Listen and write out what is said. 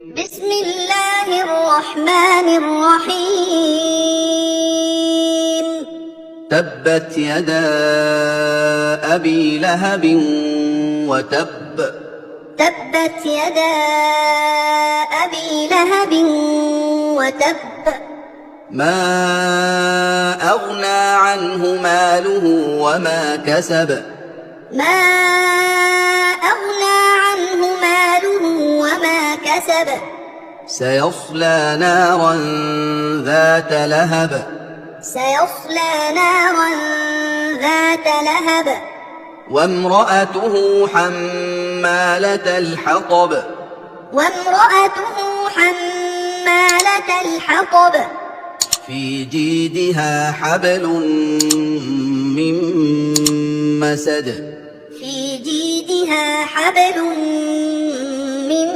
بسم الله الرحمن الرحيم. تبت يدا أبي لهب وتب. تبت يدا أبي لهب وتب. ما أغنى عنه ماله وما كسب. ما أغنى عنه ماله وما كسب. سيصلى نارا ذات لهب. سيصلى نارا ذات لهب. وامرأته حمالة الحطب. وامرأته حمالة الحطب. في جيدها حبل من مسد. في جيدها حبل من